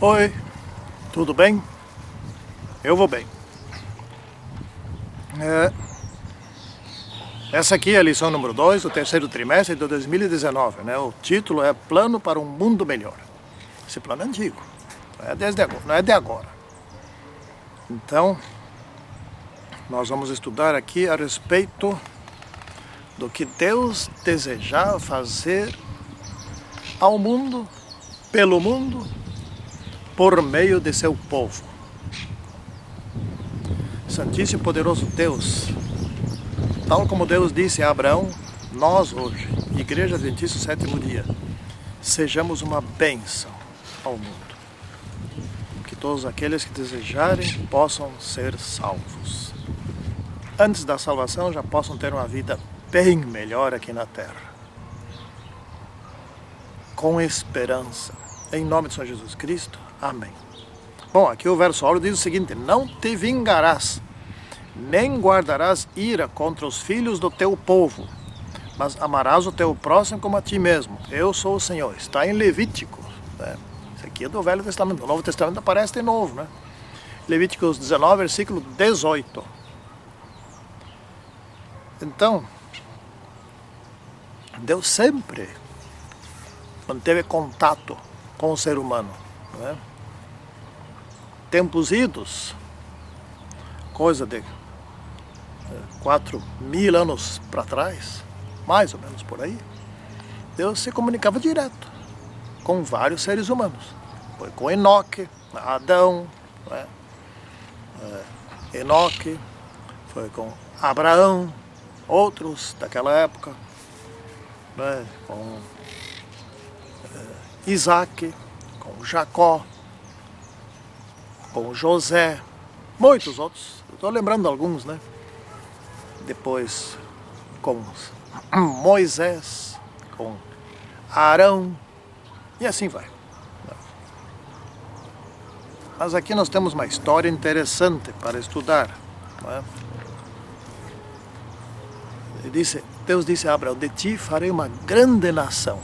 Oi, tudo bem? Eu vou bem. Essa aqui é a lição número 2 do terceiro trimestre de 2019, né? O título é Plano para um Mundo Melhor. Esse plano é antigo, não é de agora. Então, nós vamos estudar aqui a respeito do que Deus desejava fazer ao mundo, pelo mundo, por meio de seu povo. Santíssimo e poderoso Deus, tal como Deus disse a Abraão, nós hoje, Igreja Adventista do Sétimo Dia, sejamos uma bênção ao mundo. Que todos aqueles que desejarem possam ser salvos. Antes da salvação já possam ter uma vida bem melhor aqui na terra. Com esperança. Em nome de Senhor Jesus Cristo. Amém. Bom, aqui o verso áureo diz o seguinte: não te vingarás, nem guardarás ira contra os filhos do teu povo, mas amarás o teu próximo como a ti mesmo. Eu sou o Senhor. Está em Levítico, né? Isso aqui é do Velho Testamento. O Novo Testamento aparece de novo, né? Levíticos 19, versículo 18. Então, Deus sempre manteve contato com o ser humano, né? Tempos idos, coisa de 4.000 anos para trás, mais ou menos por aí, Deus se comunicava direto com vários seres humanos. Foi com Enoque, Adão, né? Enoque, foi com Abraão, outros daquela época, né? Com Isaac, com Jacó, com José, muitos outros. Estou lembrando alguns, né? Depois com Moisés, com Arão, e assim vai. Mas aqui nós temos uma história interessante para estudar, não é? Deus disse a Abraão: de ti farei uma grande nação,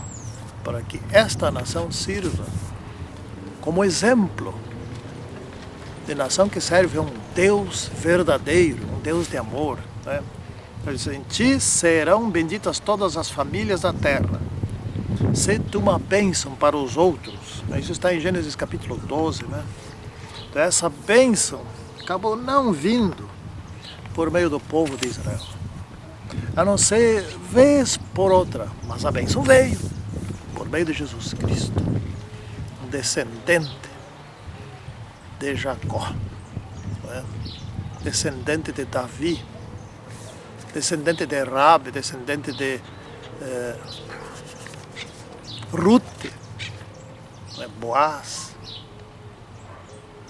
para que esta nação sirva como exemplo de nação que serve a um Deus verdadeiro, um Deus de amor, né? Ele diz: em ti serão benditas todas as famílias da terra. Sê tu uma bênção para os outros. Isso está em Gênesis capítulo 12, né? Então essa bênção acabou não vindo por meio do povo de Israel, a não ser vez por outra, mas a bênção veio por meio de Jesus Cristo, um descendente de Jacó, né? Descendente de Davi, descendente de Rabi, descendente de Rute, né? Boaz.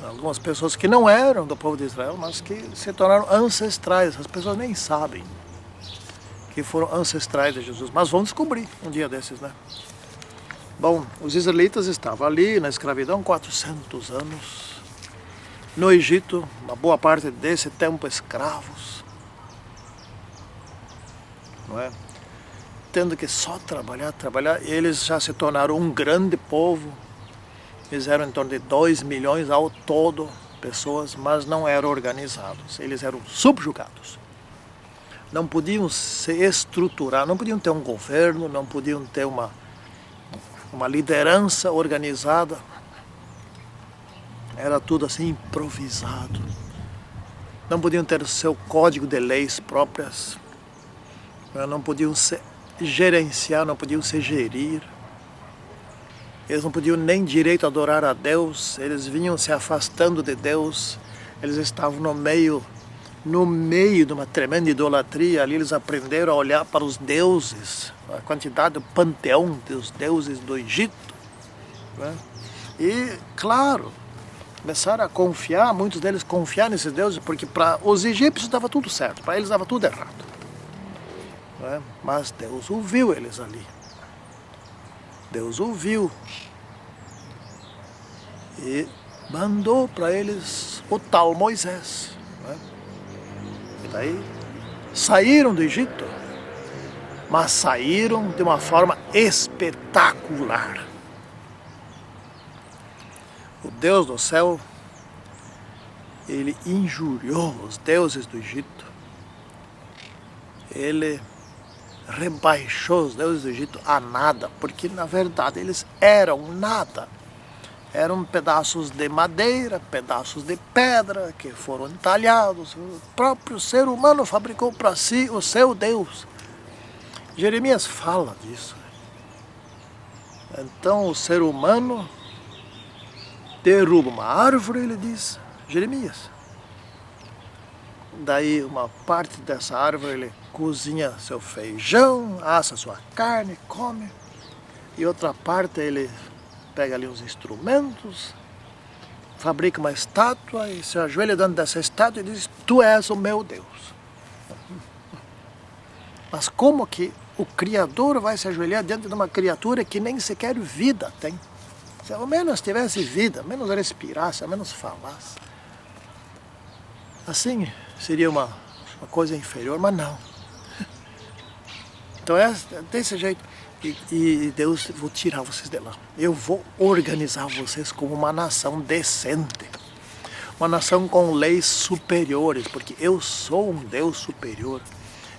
Algumas pessoas que não eram do povo de Israel, mas que se tornaram ancestrais. As pessoas nem sabem que foram ancestrais de Jesus, mas vão descobrir um dia desses, né? Bom, os israelitas estavam ali na escravidão 400 anos. No Egito, uma boa parte desse tempo escravos, não é? Tendo que só trabalhar, eles já se tornaram um grande povo. Eles eram em torno de 2 milhões ao todo pessoas, mas não eram organizados, eles eram subjugados. Não podiam se estruturar, não podiam ter um governo, não podiam ter uma liderança organizada. Era tudo assim improvisado. Não podiam ter o seu código de leis próprias. Não podiam se gerenciar, não podiam se gerir. Eles não podiam nem direito adorar a Deus. Eles vinham se afastando de Deus. Eles estavam no meio de uma tremenda idolatria. Ali eles aprenderam a olhar para os deuses, a quantidade do panteão dos deuses do Egito, né? E, claro, começaram a confiar, muitos deles confiar nesses deuses, porque para os egípcios estava tudo certo, para eles estava tudo errado, né? Mas Deus ouviu eles ali. Deus ouviu e mandou para eles o tal Moisés, né? E daí saíram do Egito, mas saíram de uma forma espetacular. o Deus do céu, ele injuriou os deuses do Egito. Ele rebaixou os deuses do Egito a nada, porque na verdade eles eram nada. Eram pedaços de madeira, pedaços de pedra que foram entalhados. O próprio ser humano fabricou para si o seu Deus. Jeremias fala disso. Então o ser humano derruba uma árvore, ele diz, Jeremias. Daí uma parte dessa árvore ele cozinha seu feijão, assa sua carne, come. E outra parte ele pega ali uns instrumentos, fabrica uma estátua e se ajoelha dentro dessa estátua e diz, tu és o meu Deus. Mas como que o Criador vai se ajoelhar diante de uma criatura que nem sequer vida tem? Se ao menos tivesse vida, menos respirasse, menos falasse. Assim seria uma coisa inferior, mas não. Então é desse jeito. E Deus, vou tirar vocês de lá. Eu vou organizar vocês como uma nação decente. Uma nação com leis superiores, porque eu sou um Deus superior.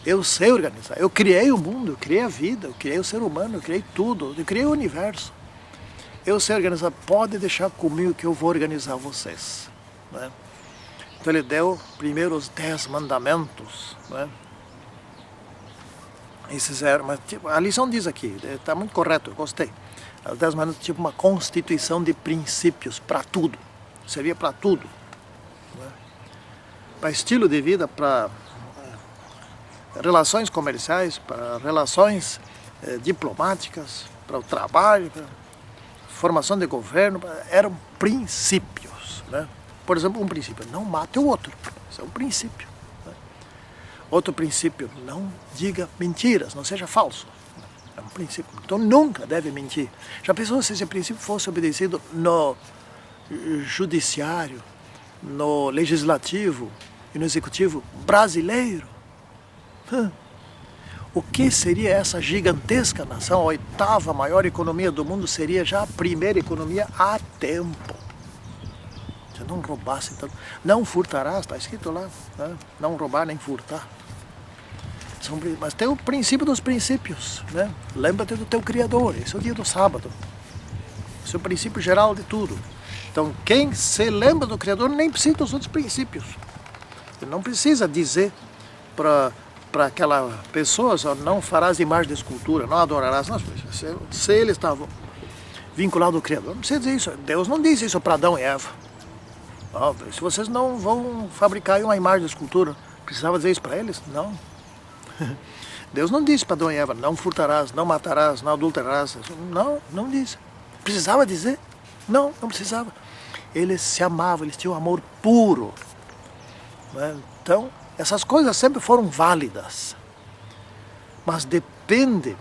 Eu sei organizar. Eu criei o mundo, eu criei a vida, eu criei o ser humano, eu criei tudo, eu criei o universo. Eu sei organizar, pode deixar comigo que eu vou organizar vocês. Né? Então ele deu primeiro os 10 mandamentos. Né? Esses eram, mas, tipo, a lição diz aqui, está muito correto, eu gostei. Os 10 mandamentos tipo uma constituição de princípios para tudo. Servia para tudo. Né? Para estilo de vida, para relações comerciais, para relações diplomáticas, para o trabalho, para formação de governo, eram princípios. Né? Por exemplo, um princípio, não mate o outro. Isso é um princípio. Né? Outro princípio, não diga mentiras, não seja falso. É um princípio. Então nunca deve mentir. Já pensou se esse princípio fosse obedecido no judiciário, no legislativo e no executivo brasileiro? O que seria essa gigantesca nação? A 8ª maior economia do mundo seria já a primeira economia há tempo. Se não roubasse tanto. Não furtarás, está escrito lá. Né? Não roubar nem furtar. Mas tem o princípio dos princípios. Né? Lembra-te do teu Criador. Esse é o dia do sábado. Esse é o princípio geral de tudo. Então quem se lembra do Criador nem precisa dos outros princípios. Ele não precisa dizer para aquela pessoa, só, não farás imagem de escultura, não adorarás. Não, se ele estava vinculado ao Criador, não precisa dizer isso. Deus não disse isso para Adão e Eva. Se vocês não vão fabricar uma imagem de escultura, precisava dizer isso para eles? Não. Deus não disse para Adão e Eva, não furtarás, não matarás, não adulterarás. Não, não disse. Precisava dizer? Não, não precisava. Eles se amavam, eles tinham um amor puro. Então, essas coisas sempre foram válidas, mas depende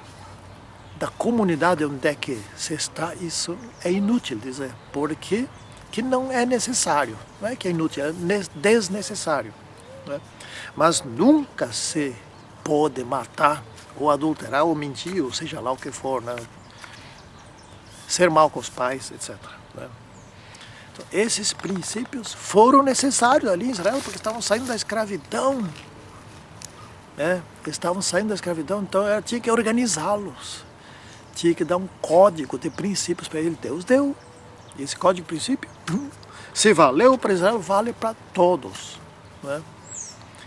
da comunidade onde é que se está, isso é inútil dizer, porque que não é necessário, não é que é inútil, é desnecessário. Né? Mas nunca se pode matar, ou adulterar, ou mentir, ou seja lá o que for, né? Ser mal com os pais, etc. Né? Então, esses princípios foram necessários ali em Israel, porque estavam saindo da escravidão. Né? Estavam saindo da escravidão, então tinha que organizá-los. Tinha que dar um código de princípios para ele. Deus deu. E esse código de princípio, se valeu para Israel, vale para todos. Né?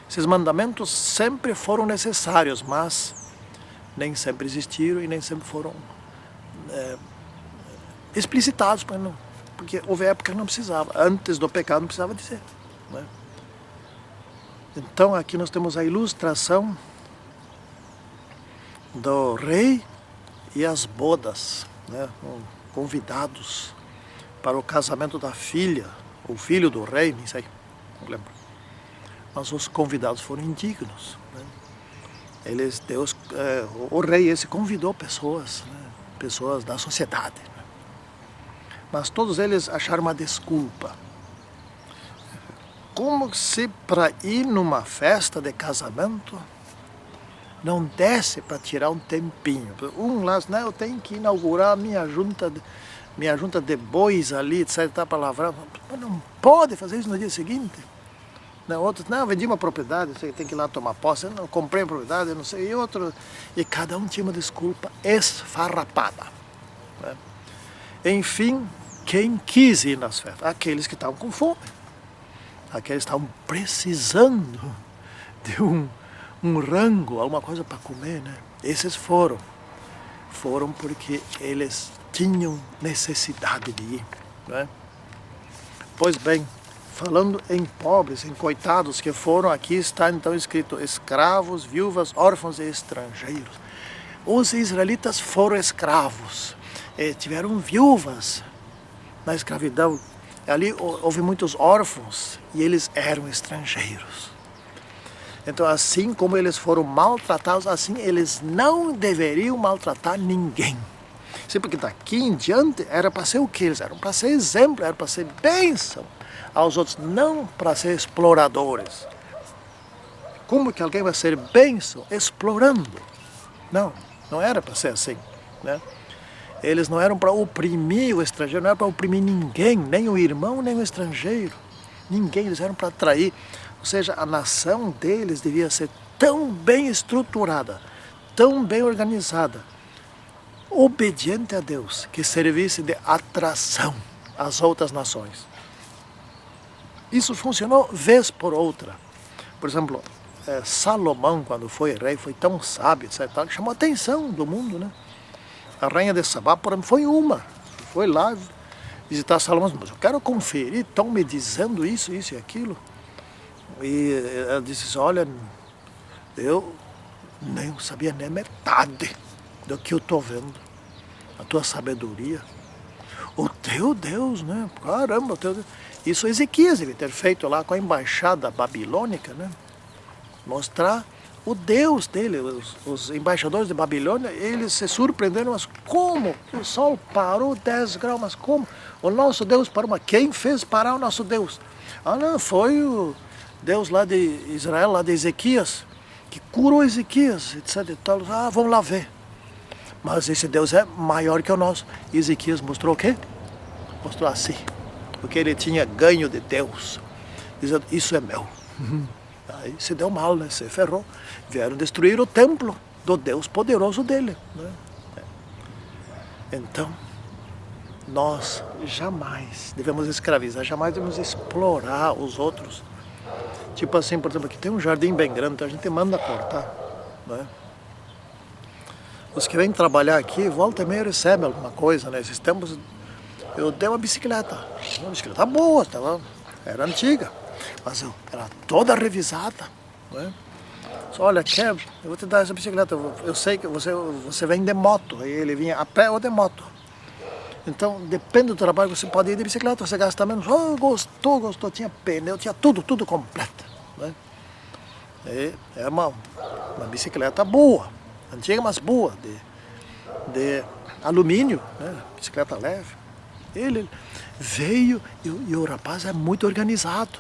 Esses mandamentos sempre foram necessários, mas nem sempre existiram e nem sempre foram explicitados, porque houve época que não precisava, antes do pecado não precisava dizer. Né? Então aqui nós temos a ilustração do rei e as bodas, né? Convidados para o casamento da filha, ou filho do rei, nem sei, não lembro. Mas os convidados foram indignos. Né? O rei esse convidou pessoas, né? Pessoas da sociedade. Né? Mas todos eles acharam uma desculpa. Como se para ir numa festa de casamento não desse para tirar um tempinho. Um lá, né, eu tenho que inaugurar a minha junta minha junta de bois ali, etc, tá para lavrar. Mas não pode fazer isso no dia seguinte. Não, outros, não, vendi uma propriedade, você tem que ir lá tomar posse, eu não comprei a propriedade, eu não sei, e outro. E cada um tinha uma desculpa esfarrapada. Né? Enfim, quem quis ir nas festas? Aqueles que estavam com fome. Aqueles que estavam precisando de um rango, alguma coisa para comer, né? Esses foram. Foram porque eles tinham necessidade de ir. Né? Pois bem, falando em pobres, em coitados que foram, aqui está então escrito escravos, viúvas, órfãos e estrangeiros. Os israelitas foram escravos, tiveram viúvas na escravidão. Ali houve muitos órfãos e eles eram estrangeiros. Então, assim como eles foram maltratados, assim eles não deveriam maltratar ninguém. Sim, porque daqui em diante era para ser o que? Eles eram para ser exemplo, era para ser bênção aos outros, não para ser exploradores. Como que alguém vai ser bênção explorando? Não, não era para ser assim, né? Eles não eram para oprimir o estrangeiro, não era para oprimir ninguém, nem o irmão, nem o estrangeiro. Ninguém, eles eram para atrair. Ou seja, a nação deles devia ser tão bem estruturada, tão bem organizada, obediente a Deus, que servisse de atração às outras nações. Isso funcionou vez por outra. Por exemplo, Salomão, quando foi rei, foi tão sábio, etc., que chamou a atenção do mundo, né? A rainha de Sabá, por exemplo, foi uma. Foi lá visitar Salomão, mas eu quero conferir, estão me dizendo isso, isso e aquilo. E ela disse, olha, eu nem sabia nem metade do que eu estou vendo. A tua sabedoria. O teu Deus, né? Caramba, o teu Deus. Isso Ezequias deve ter feito lá com a embaixada babilônica, né? Mostrar o Deus dele. Os embaixadores de Babilônia, eles se surpreenderam, mas como? O sol parou 10 graus, mas como? O nosso Deus parou, mas quem fez parar o nosso Deus? Ah, não, foi o Deus lá de Israel, lá de Ezequias, que curou Ezequias, etc. Ah, vamos lá ver. Mas esse Deus é maior que o nosso. Ezequias mostrou o quê? Mostrou assim, porque ele tinha ganho de Deus, dizendo, isso é meu. Aí se deu mal, né? Se ferrou. Vieram destruir o templo do Deus poderoso dele. Né? Então, nós jamais devemos escravizar, jamais devemos explorar os outros. Tipo assim, por exemplo, aqui tem um jardim bem grande, então a gente manda cortar. Né? Os que vêm trabalhar aqui, volta e meia recebem alguma coisa, né? Esses tempos eu dei uma bicicleta boa, era antiga, mas era toda revisada. Né? Só, olha, eu vou te dar essa bicicleta, eu sei que você vem de moto, aí ele vinha a pé ou de moto. Então, depende do trabalho, você pode ir de bicicleta, você gasta menos. Oh, gostou, tinha pneu, tinha tudo completo. Né? E é uma bicicleta boa, antiga, mas boa, de alumínio, né? Bicicleta leve. Ele veio e o rapaz é muito organizado.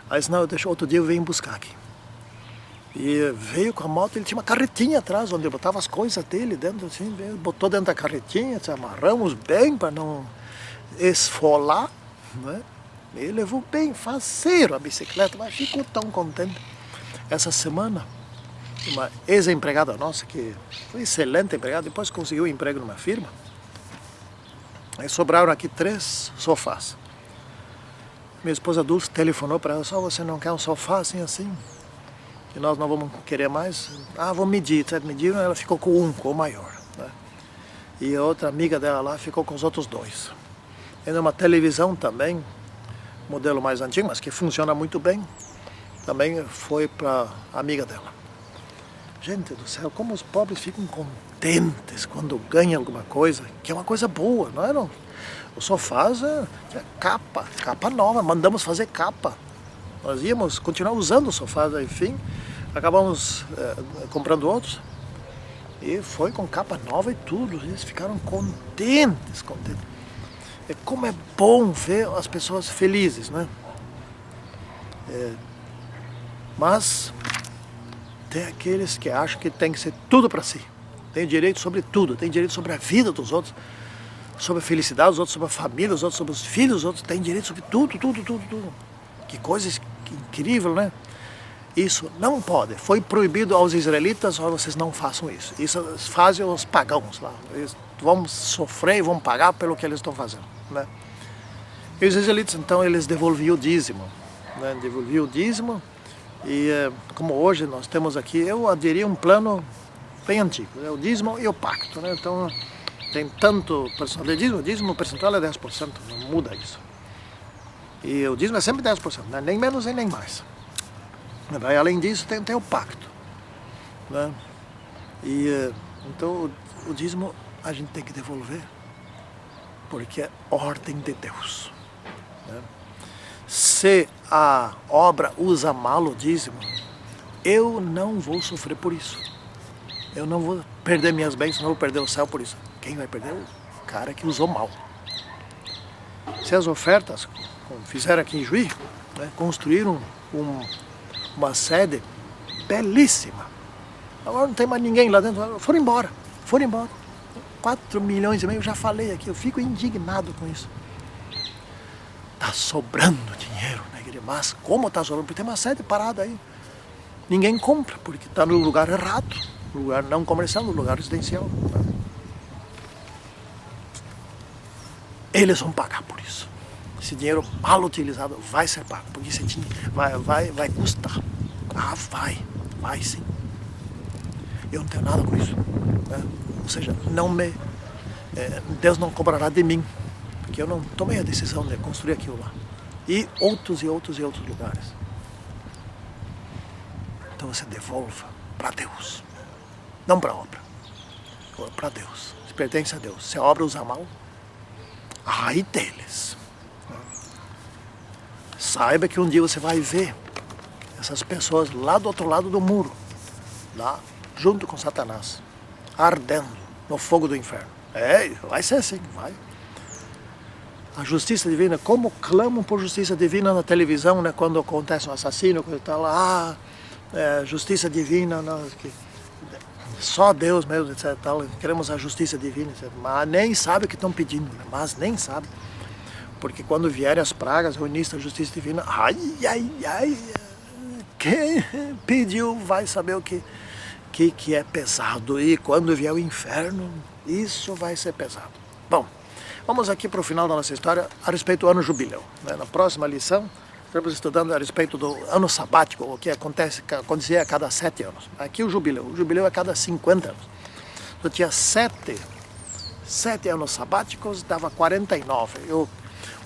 Aí disse, não, outro dia eu venho buscar aqui. E veio com a moto, ele tinha uma carretinha atrás, onde ele botava as coisas dele dentro, assim, botou dentro da carretinha, amarramos bem para não esfolar, né? Ele levou bem faceiro a bicicleta, mas ficou tão contente. Essa semana, uma ex-empregada nossa, que foi excelente empregada, depois conseguiu um emprego numa firma, aí sobraram aqui 3 sofás. Minha esposa Dulce telefonou para ela, só você não quer um sofá assim? E nós não vamos querer mais. Ah, vamos medir, certo? Mediram, ela ficou com o maior. Né? E a outra amiga dela lá ficou com os outros 2. Ainda uma televisão também, modelo mais antigo, mas que funciona muito bem, também foi para a amiga dela. Gente do céu, como os pobres ficam contentes quando ganham alguma coisa, que é uma coisa boa, não é? Não? Os sofás, capa nova, mandamos fazer capa. Nós íamos continuar usando o sofá, enfim, acabamos comprando outros e foi com capa nova e tudo, eles ficaram contentes. E como é bom ver as pessoas felizes, né? Mas tem aqueles que acham que tem que ser tudo para si, tem direito sobre tudo, tem direito sobre a vida dos outros. sobre a felicidade, os outros sobre a família, os outros sobre os filhos, os outros têm direito sobre tudo, tudo, tudo, tudo. Que coisa incrível, né? Isso não pode. Foi proibido aos israelitas, ó, vocês não façam isso. Isso fazem os pagãos lá. Eles vão sofrer e vão pagar pelo que eles estão fazendo, né? E os israelitas, então, eles devolviam o dízimo, né? Devolviam o dízimo e, como hoje nós temos aqui, eu aderi a um plano bem antigo, né? O dízimo e o pacto, né? Então, tem tanto percentual de dízimo, o dízimo percentual é 10%, não muda isso. E o dízimo é sempre 10%, né? Nem menos e nem mais. E, além disso, tem o pacto, né? E, então, o dízimo a gente tem que devolver, porque é ordem de Deus, né? Se a obra usa mal o dízimo, eu não vou sofrer por isso. Eu não vou perder minhas bênçãos, não vou perder o céu por isso. Quem vai perder é o cara que usou mal. Se as ofertas, como fizeram aqui em Juí, né, construíram uma sede belíssima. Agora não tem mais ninguém lá dentro. Foram embora. 4 milhões e meio, eu já falei aqui, eu fico indignado com isso. Está sobrando dinheiro na igreja, mas como está sobrando? Porque tem uma sede parada aí. Ninguém compra, porque está no lugar errado, no lugar não comercial, no lugar residencial. Eles vão pagar por isso. Esse dinheiro mal utilizado vai ser pago, porque esse dinheiro vai custar. Ah, vai sim. Eu não tenho nada com isso, né? Ou seja, Deus não cobrará de mim, porque eu não tomei a decisão de construir aquilo lá. E outros lugares. Então você devolva para Deus, não para a obra, para Deus. Se pertence a Deus. Se a obra usa mal, ai deles. Saiba que um dia você vai ver essas pessoas lá do outro lado do muro, lá junto com Satanás, ardendo no fogo do inferno. Vai ser assim, vai. A justiça divina, como clamam por justiça divina na televisão, né, quando acontece um assassino, quando está lá, justiça divina, só Deus mesmo, etc. Queremos a justiça divina, etc. Mas nem sabe o que estão pedindo, né? Mas nem sabe. Porque quando vierem as pragas, o início da justiça divina, quem pediu vai saber o que é pesado. E quando vier o inferno, isso vai ser pesado. Bom, vamos aqui para o final da nossa história a respeito do ano jubileu, né? Na próxima lição, estamos estudando a respeito do ano sabático, o que acontecia a cada 7 anos. Aqui o jubileu é a cada 50 anos. Eu tinha 7 anos sabáticos, dava 49.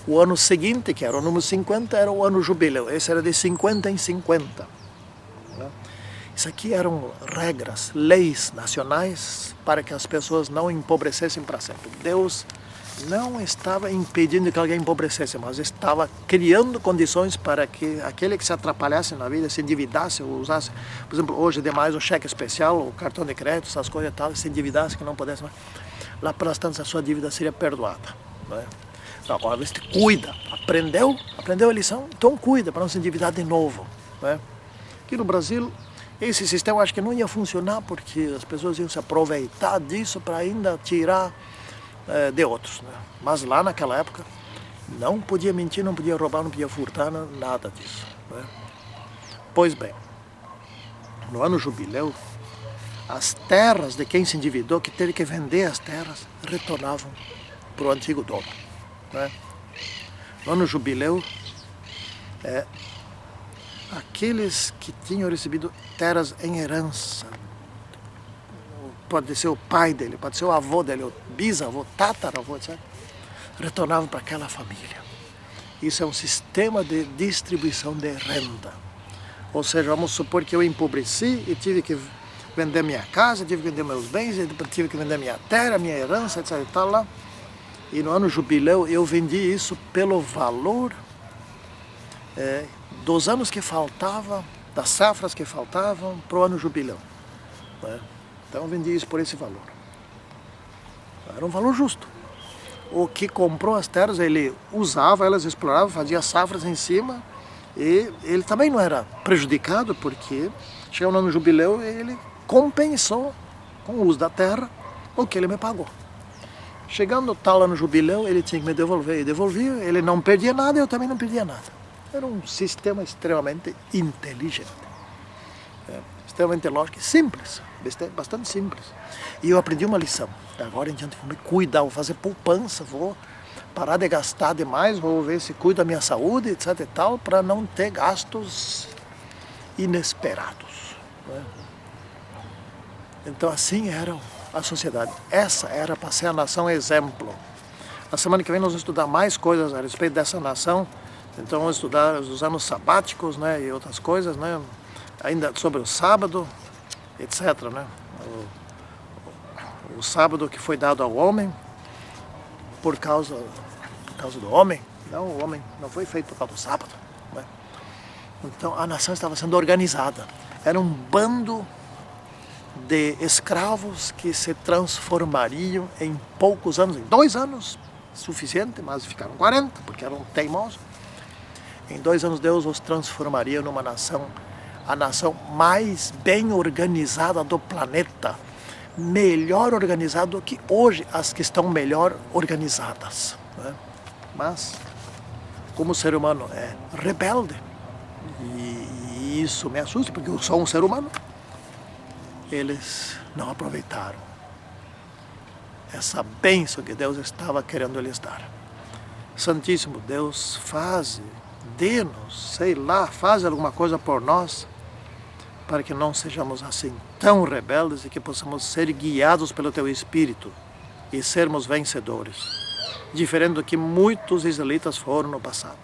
O ano seguinte, que era o número 50, era o ano jubileu. Esse era de 50 em 50. Né? Isso aqui eram regras, leis nacionais para que as pessoas não empobrecessem para sempre. Deus não estava impedindo que alguém empobrecesse, mas estava criando condições para que aquele que se atrapalhasse na vida, se endividasse ou usasse, por exemplo, hoje demais o cheque especial, o cartão de crédito, essas coisas e tal, se endividasse que não pudesse mais, lá pelas tantas a sua dívida seria perdoada. Né? Então, agora você cuida, aprendeu a lição, então cuida para não se endividar de novo. Né? Aqui no Brasil, esse sistema eu acho que não ia funcionar porque as pessoas iam se aproveitar disso para ainda tirar de outros, né? Mas lá naquela época não podia mentir, não podia roubar, não podia furtar, nada disso, né? Pois bem, no ano jubileu, as terras de quem se endividou, que teve que vender as terras, retornavam para o antigo dono, né? No ano jubileu, aqueles que tinham recebido terras em herança, pode ser o pai dele, pode ser o avô dele, o bisavô, tataravô, etc., retornavam para aquela família. Isso é um sistema de distribuição de renda. Ou seja, vamos supor que eu empobreci e tive que vender minha casa, tive que vender meus bens, tive que vender minha terra, minha herança, etc. E tal, lá. E no ano jubileu eu vendi isso pelo valor dos anos que faltavam, das safras que faltavam para o ano jubileu. Né? Então eu vendi isso por esse valor. Era um valor justo. O que comprou as terras, ele usava, elas explorava, fazia safras em cima e ele também não era prejudicado porque chegou no ano jubileu e ele compensou com o uso da terra o que ele me pagou. Chegando tal ano jubileu, ele tinha que me devolver. E devolvia, ele não perdia nada, eu também não perdia nada. Era um sistema extremamente inteligente. Extremamente lógico e simples, bastante simples. E eu aprendi uma lição. Agora em diante vou me cuidar, vou fazer poupança, vou parar de gastar demais, vou ver se cuido da minha saúde, etc e tal, para não ter gastos inesperados. Né? Então assim era a sociedade. Essa era para ser a nação exemplo. Na semana que vem nós vamos estudar mais coisas a respeito dessa nação. Então vamos estudar os anos sabáticos, né, e outras coisas, né, ainda sobre o sábado, etc. Né? O sábado que foi dado ao homem por causa do homem. Não, o homem não foi feito por causa do sábado. Né? Então a nação estava sendo organizada. Era um bando de escravos que se transformariam em poucos anos, em 2 anos, suficiente, mas ficaram 40, porque eram teimosos. Em 2 anos Deus os transformaria numa nação, a nação mais bem organizada do planeta, melhor organizada do que hoje as que estão melhor organizadas. Né? Mas, como o ser humano é rebelde, e isso me assusta, porque eu sou um ser humano, eles não aproveitaram essa bênção que Deus estava querendo lhes dar. Santíssimo Deus, faze, dê-nos, sei lá, faz alguma coisa por nós, para que não sejamos assim tão rebeldes e que possamos ser guiados pelo Teu Espírito e sermos vencedores, diferente do que muitos israelitas foram no passado.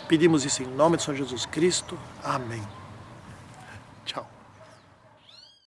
Pedimos isso em nome de Senhor Jesus Cristo. Amém. Tchau.